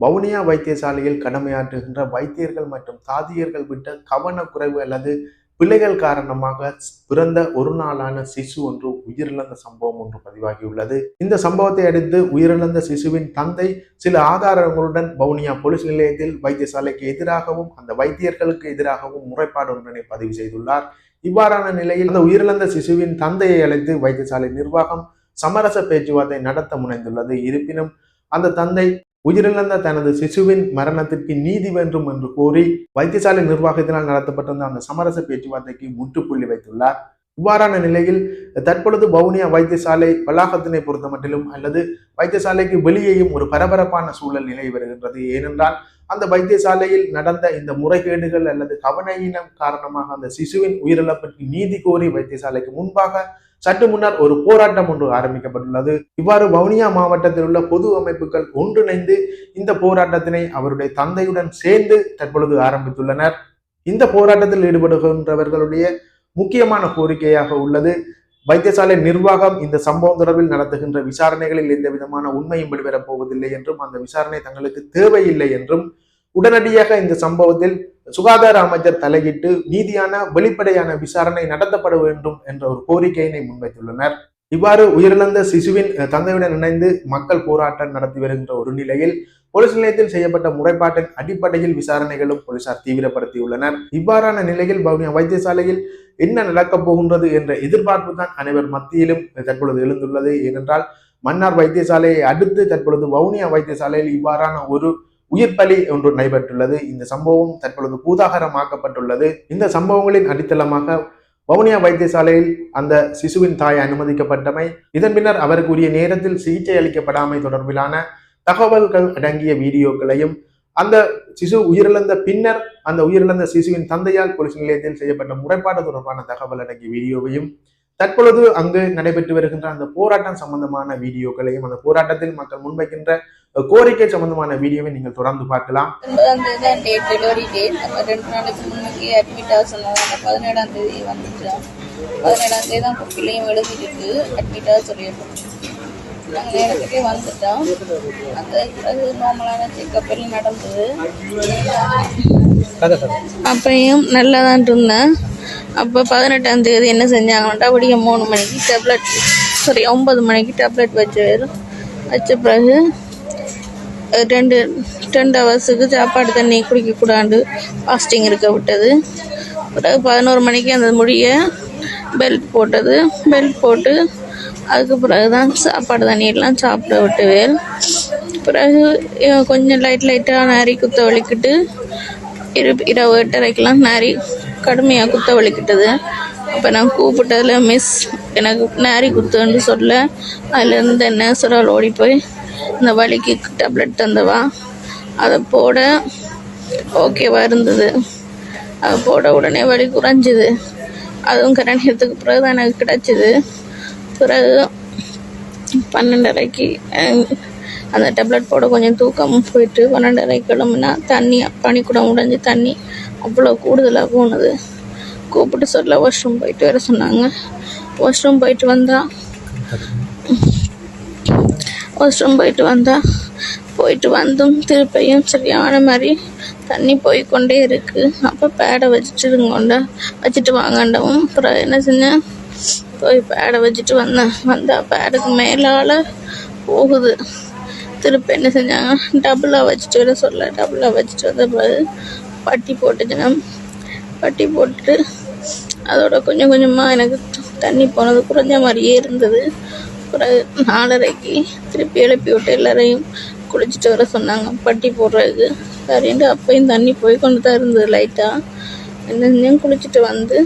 வவுனியா வைத்தியசாலையில் கடமையாற்றுகின்ற வைத்தியர்கள் மற்றும் தாதியர்கள் விட்ட கவனக்குறைவு அல்லது பிள்ளைகள் காரணமாக பிறந்த ஒரு நாளான சிசு ஒன்று உயிரிழந்த சம்பவம் ஒன்று பதிவாகியுள்ளது. இந்த சம்பவத்தை அடுத்து உயிரிழந்த சிசுவின் தந்தை சில ஆதாரங்களுடன் வவுனியா போலீஸ் நிலையத்தில் வைத்தியசாலைக்கு எதிராகவும் அந்த வைத்தியர்களுக்கு எதிராகவும் முறைப்பாடு ஒன்றினை பதிவு செய்துள்ளார். இவ்வாறான நிலையில் அந்த உயிரிழந்த சிசுவின் தந்தையை அழைத்து வைத்தியசாலை நிர்வாகம் சமரச பேச்சுவார்த்தை நடத்த முனைந்துள்ளது. இருப்பினும் அந்த தந்தை உயிரிழந்த தனது சிசுவின் மரணத்திற்கு நீதி வேண்டும் என்று கோரி வைத்தியசாலை நிர்வாகத்தினால் நடத்தப்பட்டிருந்த அந்த சமரச பேச்சுவார்த்தைக்கு முற்றுப்புள்ளி வைத்துள்ளார். இவ்வாறான நிலையில் தற்பொழுது வவுனியா வைத்தியசாலை வளாகத்தினை பொறுத்த மட்டிலும் அல்லது வைத்தியசாலைக்கு வெளியேயும் ஒரு பரபரப்பான சூழல் நிலை வருகின்றது. ஏனென்றால் அந்த வைத்தியசாலையில் நடந்த இந்த முறைகேடுகள் அல்லது கவனஈனம் காரணமாக அந்த சிசுவின் உயிரிழப்பிற்கு நீதி கோரி வைத்தியசாலைக்கு முன்பாக சற்று முன்னர் ஒரு போராட்டம் ஒன்று ஆரம்பிக்கப்பட்டுள்ளது. இவ்வாறு வவுனியா மாவட்டத்தில் உள்ள பொது அமைப்புகள் ஒன்றிணைந்து இந்த போராட்டத்தினை அவருடைய தந்தையுடன் சேர்ந்து தற்பொழுது ஆரம்பித்துள்ளனர். இந்த போராட்டத்தில் ஈடுபடுகின்றவர்களுடைய முக்கியமான கோரிக்கையாக உள்ளது, வைத்தியசாலை நிர்வாகம் இந்த சம்பவம் தொடர்பில் நடத்துகின்ற விசாரணைகளில் எந்த விதமான உண்மையும் வெளிவரப் போவதில்லை என்றும் அந்த விசாரணை தங்களுக்கு தேவையில்லை என்றும் உடனடியாக இந்த சம்பவத்தில் சுகாதார அமைச்சர் தலையிட்டு நீதியான வெளிப்படையான விசாரணை நடத்தப்பட வேண்டும் என்ற ஒரு கோரிக்கையினை முன்வைத்துள்ளனர். இவ்வாறு உயிரிழந்த சிசுவின் தந்தையுடன் இணைந்து மக்கள் போராட்டம் நடத்தி வருகின்ற ஒரு நிலையில் போலீஸ் நிலையத்தில் செய்யப்பட்ட முறைப்பாட்டின் அடிப்படையில் விசாரணைகளும் போலீசார் தீவிரப்படுத்தியுள்ளனர். இவ்வாறான நிலையில் வவுனியா வைத்தியசாலையில் என்ன நடக்கப் போகின்றது என்ற எதிர்பார்ப்பு தான் அனைவர் மத்தியிலும் தற்பொழுது எழுந்துள்ளது. ஏனென்றால் மன்னார் வைத்தியசாலையை அடுத்து தற்பொழுது வவுனியா வைத்தியசாலையில் இவ்வாறான ஒரு உயிர் பலி ஒன்று நடைபெற்றுள்ளது. இந்த சம்பவம் தற்பொழுது பூதாகரமாக்கப்பட்டுள்ளது. இந்த சம்பவங்களின் அடித்தளமாக வவுனியா வைத்தியசாலையில் அந்த சிசுவின் தாய் அனுமதிக்கப்பட்டமை, இதன் பின்னர் அவருக்கு உரிய நேரத்தில் சிகிச்சை அளிக்கப்படாமை தொடர்பிலான தகவல்கள் அடங்கிய வீடியோக்களையும், அந்த சிசு உயிரிழந்த பின்னர் அந்த உயிரிழந்த சிசுவின் தந்தையால் போலீஸ் நிலையத்தில் செய்யப்பட்ட முறைப்பாடு தொடர்பான தகவல் அடங்கிய வீடியோவையும், தற்பொழுது அங்கு நடைபெற்று வருகின்ற அந்த போராட்டம் சம்பந்தமான வீடியோக்களையும், அந்த போராட்டத்தில் மக்கள் முன்வைக்கின்ற கோரிக்கை சம்பந்தமான வீடியோவை நீங்கள் தொடர்ந்து பார்க்கலாம். 17ஆம் தேதி வந்துட்டோம். 17ஆம் தேதி தான் பிள்ளையும் எழுதிட்டு அட்மிட் ஆக சொல்லியிருக்கோம். நாங்கள் நேரத்துக்கே வந்துட்டோம். அந்த நார்மலான செக்கப் எல்லாம் நடந்தது. அப்பையும் நல்லா தான் இருந்தேன். அப்போ 18ஆம் தேதி என்ன செஞ்சாங்கன்னா விடிய 3 மணிக்கு டேப்லெட் 9 மணிக்கு டேப்லெட் வச்ச பிறகு 2 ஹவர்ஸுக்கு சாப்பாடு தண்ணி குடிக்கக்கூடாது, ஃபாஸ்டிங் இருக்க விட்டது. பிறகு 11 மணிக்கு அந்த முடிய பெல்ட் போட்டு அதுக்கு பிறகு தான் சாப்பாடு தண்ணியெல்லாம் சாப்பிட விட்டுவேன். பிறகு கொஞ்சம் லைட்டாக நாரி குத்த வலிக்கிட்டு இரவு 8:30க்கெல்லாம் நாரி கடுமையாக குத்த வலிக்கிட்டது. அப்போ நான் கூப்பிட்டதில் மிஸ் எனக்கு நாரி குத்துன்னு சொல்ல அதுலேருந்து நேசரால் ஓடி போய் இந்த வலிக்கு டேப்லெட் தந்தவா அதை போட ஓகேவா இருந்தது. அதை போட உடனே வலி குறைஞ்சிது. அதுவும் கரணியத்துக்கு பிறகு தான் எனக்கு கிடச்சிது. பிறகு 12:30க்கு அந்த டேப்லெட் போட கொஞ்சம் தூக்கமும் போயிட்டு 12:30க்கு கிளம்புனா தண்ணி பனிக்கூடம் உடைஞ்சி தண்ணி அவ்வளோ கூடுதலாக போனது. கூப்பிட்டு சொல்ல வாஷ்ரூம் போயிட்டு வர சொன்னாங்க. வாஷ்ரூம் போயிட்டு வந்தும் திருப்பியும் சரியான மாதிரி தண்ணி போய்கொண்டே இருக்கு. அப்போ பேடை வச்சுட்டு வாங்கண்டவும் அப்புறம் என்ன செஞ்சேன், போய் பேடை வச்சுட்டு வந்தால் பேடுக்கு மேலால் போகுது. திருப்பி என்ன செஞ்சாங்க, டபுளாக வச்சுட்டு வந்த பிறகு பட்டி போட்டுட்டு அதோட கொஞ்சம் கொஞ்சமாக எனக்கு தண்ணி போனது குறைஞ்ச மாதிரியே இருந்தது. பிறகு 4:30க்கு திருப்பி எழுப்பி விட்டு எல்லாரையும் குளிச்சுட்டு வர சொன்னாங்க பட்டி போடுறதுக்கு. சரின்ட்டு அப்பையும் தண்ணி போய் கொண்டு தான் இருந்தது. லைட்டாக என்ன குளிச்சுட்டு வந்து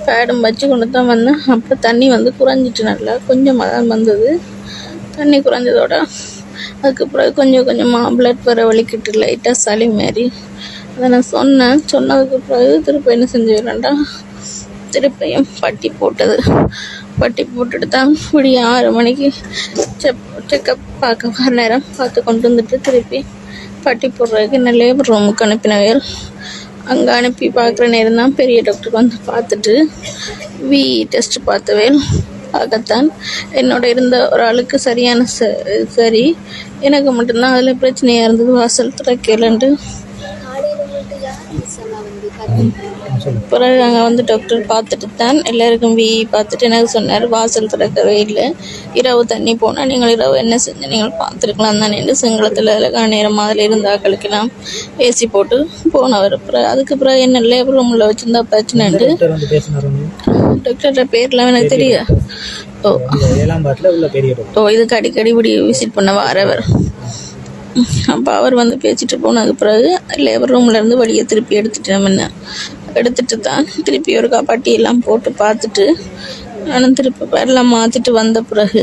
பேடும் வச்சு கொண்டு தான் வந்தேன். அப்புறம் தண்ணி குறைஞ்சிட்டு நல்லா கொஞ்சமாக தான் வந்தது. தண்ணி குறைஞ்சதோட அதுக்கு பிறகு கொஞ்சம் கொஞ்சமாக பிளட் வர வலிக்கிட்டு லைட்டாக சளி மாரி. அதை நான் சொன்னதுக்கு பிறகு திருப்பி என்ன செஞ்சுக்கிறேன்டா, திருப்பியும் பட்டி போட்டுட்டு தான் விடிய 6 மணிக்கு செக்கப் பார்க்க வர நேரம் பார்த்து கொண்டு வந்துட்டு திருப்பி பட்டி போடுறதுக்கு என்ன லேபர் ரூமுக்கு அனுப்பினவேல். அங்கே அனுப்பி பார்க்குற நேரம் தான் பெரிய டாக்டருக்கு பார்த்துட்டு டெஸ்ட் பார்த்தவேல். ஆகத்தான் என்னோட இருந்த ஒரு ஆளுக்கு சரியான சரி எனக்கு மட்டும்தான் அதில் பிரச்சனையாக இருந்தது. வாசல் திறக்கலன்ட்டு பிறகு அங்கே வந்து டாக்டர் பார்த்துட்டு தான் எல்லாருக்கும் பார்த்துட்டு எனக்கு சொன்னார், வாசல் திறக்கவே இல்லை, இரவு தண்ணி போனால் நீங்கள் இரவு என்ன செஞ்சு நீங்கள் பார்த்துருக்கலாம் தானே என்று சிங்களத்தில் அதில் நேரம் அதில் இருந்தாக்களுக்கெல்லாம் ஏசி போட்டு போனவர். அப்புறம் அதுக்கு பிறகு என்ன லேபர் ரூமில் வச்சுருந்தா பிரச்சனைண்டு டாக்டர்கிட்ட பேர்லாம் எனக்கு தெரியும். இதுக்கு அடிக்கடி இப்படி விசிட் பண்ண வரவர். அப்போ அவர் வந்து பேசிட்டு போனதுக்கு பிறகு லேபர் ரூம்லேருந்து வழியை திருப்பி எடுத்துட்டு தான் திருப்பி ஒரு பட்டியெல்லாம் போட்டு பார்த்துட்டு நானும் திருப்ப எல்லாம் மாற்றிட்டு வந்த பிறகு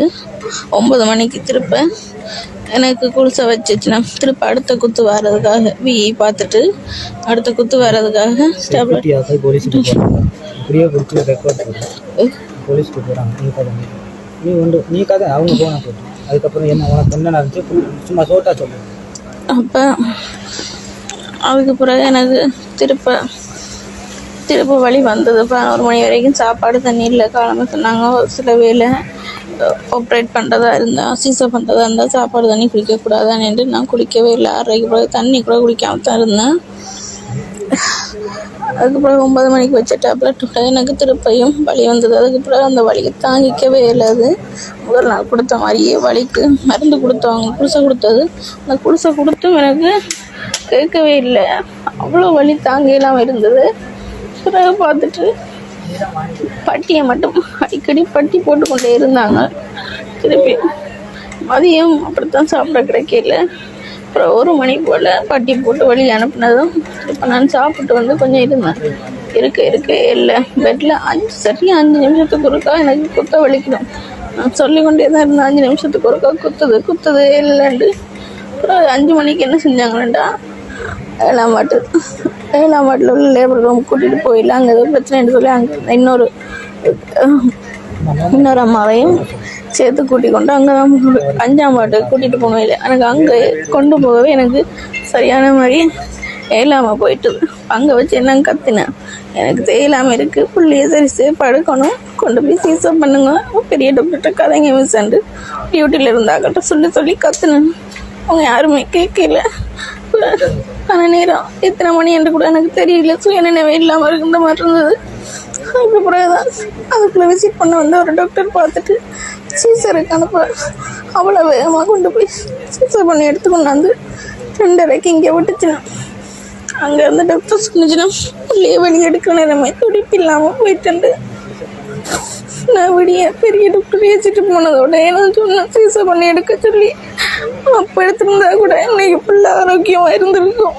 9 மணிக்கு திருப்ப எனக்கு குளிசை வச்சுச்சுன்னா திருப்ப அடுத்த குத்து வர்றதுக்காக பார்த்துட்டு அடுத்த குத்து வர்றதுக்காக அப்போ அதுக்கு பிறகு எனக்கு திருப்ப வழி வந்தது. 11 மணி வரைக்கும் சாப்பாடு தண்ணி இல்லை. காலமாக சொன்னாங்க சில வேலை ஆப்ரேட் பண்ணுறதா இருந்தால் சீசை பண்ணுறதா இருந்தால் சாப்பாடு தண்ணி குடிக்கக்கூடாதான்னு நான் குடிக்கவே இல்லை. 6:30க்கு பிறகு தண்ணி கூட குடிக்காம தான் இருந்தேன். அதுக்கு பிறகு 9 மணிக்கு வச்ச டேப்லெட் எனக்கு திருப்பையும் வலி வந்தது. அதுக்கு பிறகு அந்த வலியை தாங்கிக்கவே இல்லாது முதல் நாள் கொடுத்த மாதிரியே வலிக்கு மருந்து கொடுத்தவங்க குடிசை கொடுத்தது. அந்த குடிசை கொடுத்தும் எனக்கு கேட்கவே இல்லை, அவ்வளோ வலி தாங்கலாம் இருந்தது. பிறகு பார்த்துட்டு பட்டியை மட்டும் அடிக்கடி பட்டி போட்டுக்கொண்டே இருந்தாங்க. திருப்பி மதியம் அப்படித்தான் சாப்பிட கிடைக்கல. அப்புறம் 1 மணி போல் பட்டி போட்டு வழி அனுப்புனதும் இப்போ நான் சாப்பிட்டு வந்து கொஞ்சம் இருந்தேன். இருக்க இல்லை பெட்டில் 5 நிமிஷத்துக்கு ஒருக்கா எனக்கு குத்த வலிக்கணும். நான் சொல்லிக்கொண்டே தான் இருந்தேன், 5 நிமிஷத்துக்கு ஒருக்கா குத்துது இல்லைண்டு. அப்புறம் 5 மணிக்கு என்ன செஞ்சாங்களேண்டா, 7ஆம் வார்டில் உள்ள லேபர் ரூம் கூட்டிகிட்டு போயிடலாம், அங்கே ஏதோ பிரச்சனைன்னு சொல்லி அங்கே இன்னொரு அம்மாவையும் சேர்த்து கூட்டி கொண்டு அங்கே தான் 5ஆம் வார்டுக்கு கூட்டிகிட்டு போகவே இல்லை. எனக்கு அங்கே கொண்டு போகவே எனக்கு சரியான மாதிரி இயலாமல் போயிட்டுது. அங்கே வச்சு என்ன கத்தினேன், எனக்கு தேயிலாமல் இருக்குது, பிள்ளைய சரி படுக்கணும், கொண்டு போய் சீசப் பண்ணுங்க, பெரிய டாக்டர்கிட்ட கதைங்க மிஸ்ஸாண்டு டியூட்டியில் இருந்தாக்கிட்ட சொல்லி கத்துனேன். அவங்க யாருமே கேட்கல. ஆனால் நேரம் எத்தனை மணி என்று கூட எனக்கு தெரியல, சுயநினைவே இல்லாமல் இருந்த மாதிரி இருந்தது. அதுக்கு பிறகுதான் அதுக்குள்ளே விசிட் பண்ண வந்து ஒரு டாக்டர் பார்த்துட்டு சீசருக்கு அனுப்ப அவ்வளோ வேகமாக கொண்டு போய் சீசர் பண்ணி எடுத்துக்கொண்டாந்து 2:30க்கு இங்கே விட்டுச்சுன்னா அங்கே இருந்த டாக்டர் சொன்னிச்சுன்னா உள்ளே வழி எடுக்க நேரமே துடிப்பு இல்லாமல் போயிட்டு நான் பெரிய டாக்டர் ஏச்சிட்டு போனதோட நான் சொன்னேன் சீசர் பண்ணி எடுக்க சொல்லி. அப்போ எடுத்திருந்தா கூட இன்னைக்கு பிள்ளை ஆரோக்கியமாக இருந்திருக்கும்.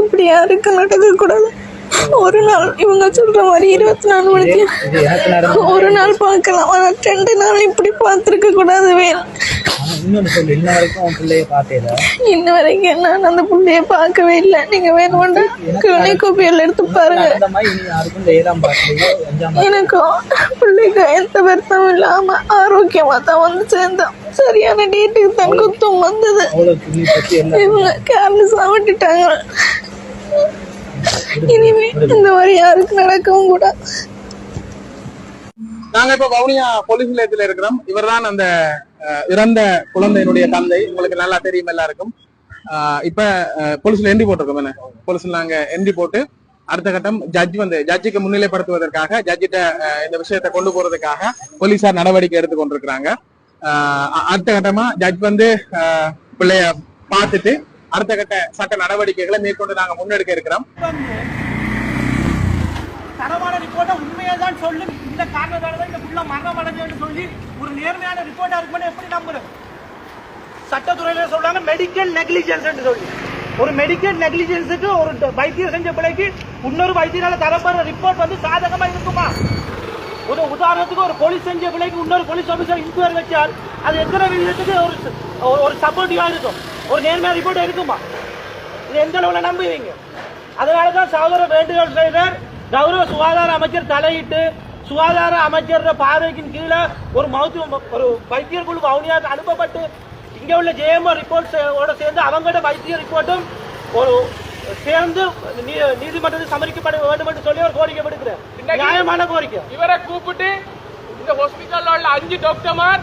இப்படி யாருக்கு நடக்கக்கூடாது. ஒரு நாள் இவங்க சொல்ற மாதிரி 24 மணிக்கு ஒரு நாள் பார்க்கலாம், ஆனால் 2 நாள் இப்படி பார்த்துருக்க கூடாது. வேணும் இன்ன வரைக்கும் நான் அந்த பிள்ளைய பார்க்கவே இல்லை. நீங்க வேணும்னா கோப்பியல் எடுத்து பாருங்க. எனக்கும் பிள்ளைக்கு எந்த வருத்தம் இல்லாம ஆரோக்கியமா தான் வந்து சேர்ந்தோம். சரியான டேட்டுக்கு தான் குத்தம் வந்தது. இவங்க கேர்லெஸ்ஸா விட்டுட்டாங்க. இனிமே இந்த மாதிரி யாருக்கு நடக்கவும் கூடாது. நாங்க இப்ப வவுனியா போலீஸ் நிலையத்தில் இருக்கிறோம். இவர் தான் அந்த இறந்த குழந்தையினுடைய தந்தை. உங்களுக்கு நல்லா தெரியும் எல்லாருக்கும். இப்ப போலீஸ்ல என்ட்ரி போட்டிருக்கோம். என்ன போலீஸ்ல நாங்க என்ட்ரி போட்டு அடுத்த கட்டம் ஜட்ஜுக்கு முன்னிலைப்படுத்துவதற்காக, ஜட்ஜிட்ட இந்த விஷயத்தை கொண்டு போறதுக்காக போலீசார் நடவடிக்கை எடுத்து கொண்டிருக்கிறாங்க. அடுத்த கட்டமா ஜட்ஜ் வந்து பிள்ளைய பார்த்துட்டு அடுத்த கட்ட சட்ட நடவடிக்கைகளை மேற்கொண்டு நாங்க முன்னெடுக்க இருக்கிறோம். தரமான ரிப்போர்ட்டை உண்மையை தான் சொல்லி இந்த காரணத்தால தான் இந்த புள்ள மரணம் அடைஞ்சு சொல்லி ஒரு நேர்மையான ரிப்போர்ட்டா இருக்குன்னு எப்படி நம்புறது? சட்டத்துறையில சொல்றாங்க மெடிக்கல் நெக்லிஜென்ஸ் சொல்லி. ஒரு மெடிக்கல் நெக்லிஜென்ஸுக்கு ஒரு வைத்தியம் செஞ்ச பிள்ளைக்கு இன்னொரு வைத்தியரால தரப்படுற ரிப்போர்ட் வந்து சாதகமா இருக்குமா? ஒரு உதாரணத்துக்கு ஒரு போலீஸ் செஞ்ச பிள்ளைக்கு இன்னொரு போலீஸ் ஆபீசர் இன்கொயரி வச்சால் அது எத்தனை விதத்துக்கு ஒரு சப்போர்ட்டிவா இருக்கும், ஒரு நேர்மையான ரிப்போர்ட் இருக்குமா? இது எந்த அளவுல நம்புவீங்க? அதனாலதான் சகோதரர் வேண்டுகோள் செய்தார், கௌரவ சுகாதார அமைச்சர் தலையிட்டு சுகாதார அமைச்சர் பார்வைக்கின் கீழே ஒரு வைத்தியர் குழு வவுனியாவுக்கு அனுப்பப்பட்டு இங்கே உள்ள ஜேஎம்ஓ ரிப்போர்ட்ஸோட சேர்ந்து அவங்களோட வைத்திய ரிப்போர்ட்டும் ஒரு சேர்ந்து நீதிமன்றத்தில் சமரிக்கப்பட வேண்டும் என்று சொல்லி ஒரு கோரிக்கை விடுக்கிறேன். நியாயமான கோரிக்கை. இவரை கூப்பிட்டு இந்த ஹாஸ்பிட்டல்ல உள்ள 5 டாக்டர்மார்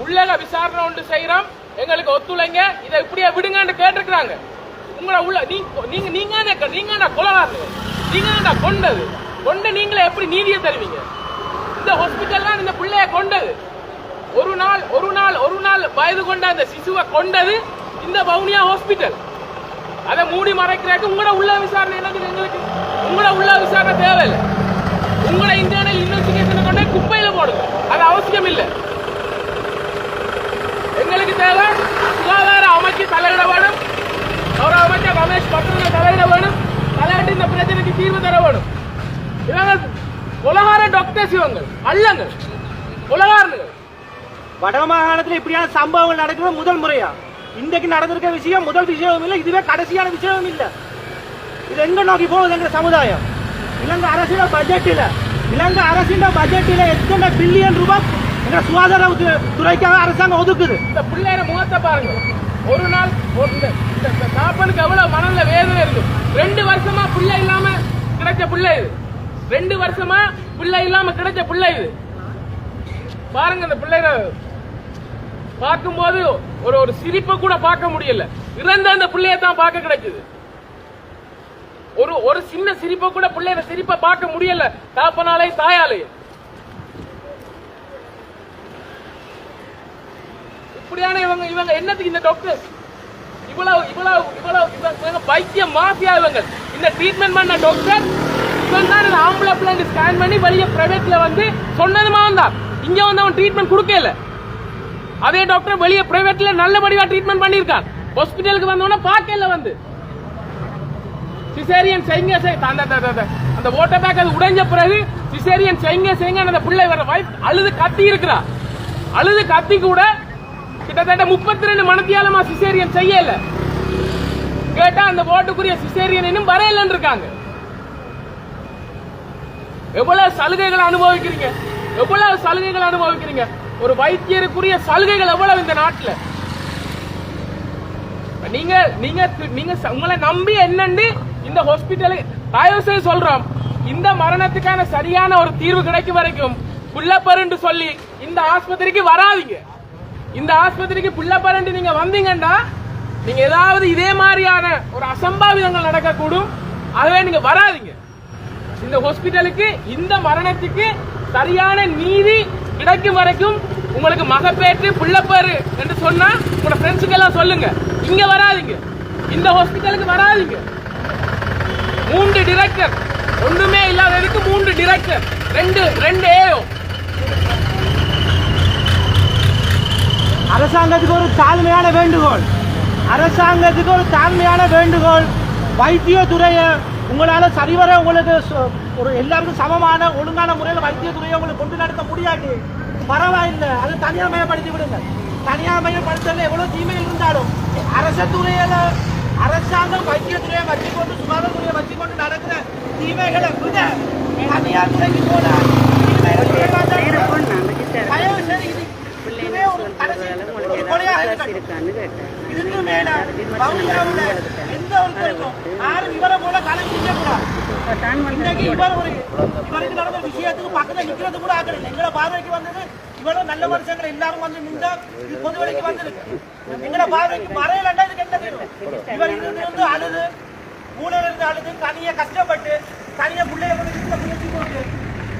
உள்ளக விசாரணை ஒன்று செய்யறோம், எங்களுக்கு ஒத்துழைங்க, இதை இப்படியே விடுங்கன்னு கேட்டிருக்கிறாங்க. உங்களை உள்ள நீங்க கொலகாரங்க, நீங்க கொண்டு நீங்களே எப்படி நீதியை தருவீங்க? இந்த ஹாஸ்பிட்டல் தான் இந்த பிள்ளைய கொண்டது. ஒரு நாள் வயது கொண்ட அந்த சிசுவை கொண்டது இந்த வவுனியா ஹாஸ்பிட்டல். அதை மூடி மறைக்கிறதுக்கு உங்களோட உள்ள விசாரணை என்னது? எங்களுக்கு உங்களோட உள்ள விசாரணை தேவையில்லை. உங்களோட இன்டர்னல் இன்வெஸ்டிகேஷனை கொண்டு குப்பையில போடுங்க, அது அவசியம் இல்லை. எங்களுக்கு தேவை சுகாதார அமைச்சு தலையிட வேணும், கௌரவ அமைச்சர் ரமேஷ் பத்ரன் தலையிட வேணும், தலையிட்டு இந்த பிரச்சனைக்கு தீர்வு தர வேணும். இவங்க உலகார டாக்டர்ஸ், இவங்க அல்லங்க உலகாரர்கள். வடமாகாணத்தில் இப்படியான சம்பவங்கள் நடக்கிறது முதல் முறையா? இன்றைக்கு நடந்திருக்க விஷயம் முதல் விஷயமும் இல்லை, இதுவே கடைசியான விஷயமும் இல்லை. இது எங்க நோக்கி போகுது எங்க சமுதாயம்? இலங்கை அரசின் பட்ஜெட்டில் எத்தனை பில்லியன் ரூபாய் எங்க சுகாதார துறைக்காக அரசாங்கம் ஒதுக்குது? இந்த பிள்ளைய முகத்தை பாருங்க. ஒரு நாள் காப்பனுக்கு எவ்வளவு மனதில் வேதனை இருக்கு. 2 வருஷமா பிள்ளை இல்லாம கிடைச்ச பிள்ளை இது. 2 வருஷமா பிள்ளை இல்லாம கிடைச்ச பிள்ளை இது. பாருங்க, இந்த பிள்ளைய பார்க்கும்போது ஒரு சிரிப்பை கூட பார்க்க முடியல. இறந்த அந்த பிள்ளைய தான் பார்க்க கிடைக்குது. ஒரு சின்ன சிரிப்பை கூட பிள்ளைய சிரிப்பை பார்க்க முடியல தாப்பனாலே தாயாலே. இப்படியான இவங்க என்னத்துக்கு இந்த டாக்டர் இவ்வளவு பைத்திய மாஃபியா இவங்க? இந்த ட்ரீட்மெண்ட் பண்ண டாக்டர் இவன் தான் இந்த ஆம்பளை பிள்ளைங்க ஸ்கேன் பண்ணி வெளியே பிரைவேட்ல வந்து சொன்னதுமா வந்தான். இங்க வந்து அவன் ட்ரீட்மெண்ட் கொடுக்கல. அதே டாக்டர் வெளியே பிரைவேட்ல நல்லபடியா ட்ரீட்மெண்ட் பண்ணிருக்கான். ஹாஸ்பிட்டலுக்கு வந்தோன்னா பார்க்கல வந்து சிசேரியன் செய்யுங்க அந்த ஓட்டர் பேக் அது உடைஞ்ச பிறகு சிசேரியன் செய்யுங்க அந்த பிள்ளை வர வைஃப் அழுது கத்தி இருக்கிறா. அழுது கத்தி கூட கிட்டத்தட்ட 32 மணித்தியாலமா சிசேரியன் செய்யல. கேட்டா அந்த ஓட்டுக்குரிய சிசேரியன் இன்னும் வரையலன்னு இருக்காங்க. எவ்வளவு சலுகைகள் அனுபவிக்கிறீங்க? ஒரு வைத்தியருக்குரிய சலுகைகள் எவ்வளவு இந்த நாட்டில்? நீங்க உங்களை நம்பி என்னன்னு இந்த ஹாஸ்பிட்டலுக்கு தயவு செய்து சொல்றோம், இந்த மரணத்துக்கான சரியான ஒரு தீர்வு கிடைக்கும் வரைக்கும் புள்ளப்பருன்னு சொல்லி இந்த ஆஸ்பத்திரிக்கு வராதீங்க. இந்த ஆஸ்பத்திரிக்கு புள்ளப்பருன்னு நீங்க வந்தீங்கன்னா நீங்க ஏதாவது இதே மாதிரியான ஒரு அசம்பாவிதங்கள் நடக்கக்கூடும். அதுவே நீங்க வராதீங்க. இந்த ஹாஸ்பிட்டலுக்கு இந்த மரணத்துக்கு சரியான நீதி கிடைக்கும் வரைக்கும் உங்களுக்கு மகப்பேற்று புள்ளப்பேரு என்று சொன்னா உங்களோட ஃப்ரெண்ட்ஸுக்கு எல்லாம் சொல்லுங்க. இங்க வராதீங்க, இந்த ஹாஸ்பிட்டலுக்கு வராதீங்க. 3 டிரெக்டர், ஒண்ணுமே இல்லாததுக்கு 3 டிரெக்டர், 2 ஏஓ. அரசாங்கத்துக்கு ஒரு தாழ்மையான வேண்டுகோள், வைத்தியத்துறையை உங்களால சரிவர உங்களுக்கு ஒரு எல்லாருக்கும் சமமான ஒழுங்கான முறையில் வைத்தியத்துறையை உங்களுக்கு கொண்டு நடத்த முடியாது, பரவாயில்லை, அதை தனியார் மயப்படுத்தி விடுங்க. தனியார் மயப்படுத்தல எவ்வளவு தீமைகள் இருந்தாலும் அரசாங்கம் வைத்தியத்துறையை வச்சுக்கொண்டு சுகாதாரத்துறையை வச்சுக்கொண்டு நடக்கிற தீமைகளை விட தனியார் துறைக்கு போல விஷயத்துக்கு பக்கத்துல நிக்கிறது கூட ஆகல. எங்களை பார்வைக்கு வந்தது இவ்வளவு நல்ல மனுஷங்களை எல்லாரும் வந்து நின்றா இது பொது வழிக்கு வந்திருக்கு. எங்களை பார்வைக்கு மறையலண்டா இதுக்கு என்ன தீர்வு? இவர் இருந்து அழுது ஊழல் இருந்து அழுது தனியை கஷ்டப்பட்டு தனியை பிள்ளைய முயற்சி போட்டு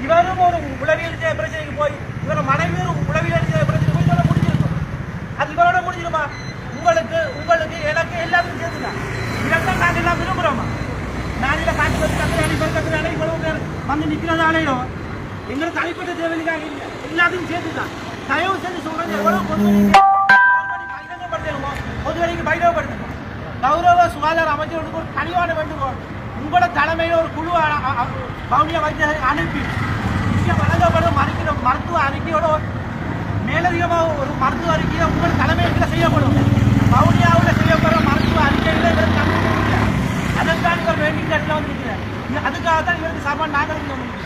இவரும் ஒரு உளவியல் பிரச்சனைக்கு போய் இவரோட மனைவியும் உளவியல் பிரச்சனை போய் சொல்ல முடிஞ்சிருக்கும். அது இவரோட முடிஞ்சிருமா? உங்களுக்கு எனக்கு எல்லாத்துக்கும் சேர்த்துதான். இதான் நாங்கள் எல்லாம் விரும்புகிறோமா? நாளையில காட்டு கத்துறானே இவ்வளவு பேர் வந்து நிற்கிறதா அலையிடும். எங்களுக்கு தனிப்பட்ட தேவைக்காக இல்லை, எல்லாத்தையும் சேர்த்துதான். தயவு செஞ்சு சொல்றது எவ்வளவு பொது வழிக்கு பயிரப்படுத்தணும். கௌரவ சுகாதார அமைச்சர்களுக்கு ஒரு கனிவான வேண்டுகோள், உங்களோட தலைமையில் ஒரு குழு வவுனியா வைத்தியரை அனுப்பி இங்கே வழங்கப்படும் மருத்துவ அறிக்கையோட மேலதிகமாக ஒரு மருத்துவ அறிக்கையை உங்கள் தலைமையில் செய்யப்படும். வவுனியாவில் செய்யப்படும் மருத்துவ அறிக்கைகளை அதற்கான இவர் வேண்டிய இடத்துல வந்து நிற்கிறார். அதுக்காக தான் இவருக்கு சாப்பாடு நாங்கள் முடியும்.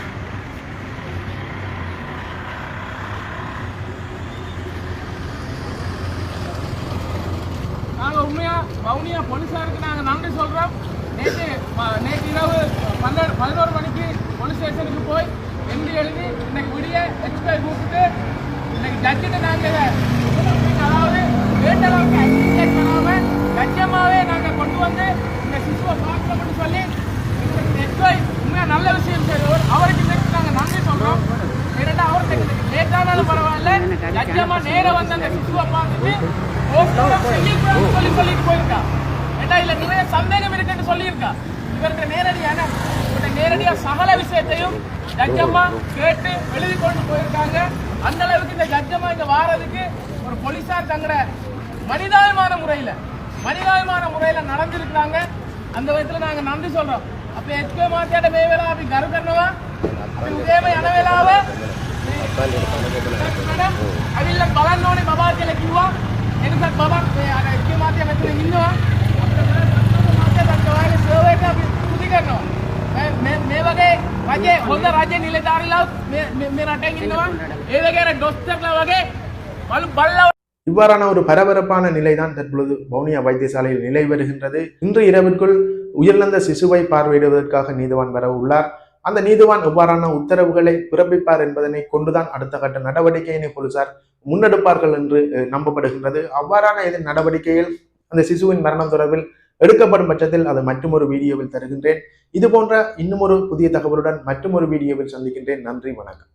நாங்கள் உண்மையா வவுனியா போலீஸாருக்கு நாங்கள் நன்றி சொல்றோம். நேற்று இரவு 11 மணிக்கு போலீஸ் ஸ்டேஷனுக்கு போய் எந்தி எழுதி இன்னைக்கு விடிய எக்ஸ்பை கூப்பிட்டு இன்னைக்கு ஜட்ஜிட்டு நாங்கள் அதாவது வேண்டளவுக்கு அக்ரிகேட் பண்ணாமல் லட்சமாகவே நாங்கள் கொண்டு வந்து இந்த சிசுவை பார்க்கணும்னு சொல்லி எக்ஸ்பை உண்மையாக நல்ல விஷயம் செய்தவர். அவருக்கு இன்னைக்கு நாங்கள் நன்றி சொல்கிறோம். ஏன்னா அவருக்கு லேட்டானாலும் பரவாயில்ல, லட்சமாக நேரம் வந்து அந்த சிசுவை பார்த்துட்டு சொல்லிட்டு போயிருக்கா. ஏன்னா இல்லை நிறைய சந்தேகம் இருக்குன்னு சொல்லியிருக்கா. இவருக்கு நேரடியாக சகல விஷயத்தையும் ஜட்ஜம்மா கேட்டு எழுதி கொண்டு போயிருக்காங்க. அந்த அளவுக்கு இந்த ஜட்ஜம்மா இங்க வாரதுக்கு ஒரு போலீசார் தங்கட மனிதாபிமான முறையில நடந்திருக்காங்க. அந்த விதத்துல நாங்க நன்றி சொல்றோம். அப்ப எத்தனை மாத்தியாட்ட மேவேலா அப்படி கரு கர்னவா அப்படி உதயமே அனவேலாவ மேடம் அவில்ல බලන්නෝනේ බබා කියලා කිව්වා. එනිසා බබා එක්කේ මාතිය මෙතන ඉන්නවා. අපිට මාතිය දක්වාගේ සර්වර් එක අපි පුදි කරනවා. මේ වගේ රජේ හොඳ රජේ නිලධාරීලා මේ රටෙන් ඉන්නවා. ඒ වගේ ඩොක්ටර්ලා වගේ බල්ලා இவ்வாறான ஒரு பரபரப்பான நிலைதான் தற்பொழுது வவுனியா வைத்தியசாலையில் நிலை வருகின்றது. இன்று இரவிற்குள் உயிரிழந்த சிசுவை பார்வையிடுவதற்காக நீதிவான் வர உள்ளார். அந்த நீதிவான் எவ்வாறான உத்தரவுகளை பிறப்பிப்பார் என்பதனை கொண்டுதான் அடுத்த கட்ட நடவடிக்கையினை போலீசார் முன்னெடுப்பார்கள் என்று நம்பப்படுகின்றது. அவ்வாறான நடவடிக்கையில் அந்த சிசுவின் மரணம் தொடர்பில் எடுக்கப்படும் பட்சத்தில் அதை மற்றொரு வீடியோவில் தருகின்றேன். இது போன்ற இன்னும் ஒரு புதிய தகவலுடன் மற்றொரு வீடியோவில் சந்திக்கின்றேன். நன்றி, வணக்கம்.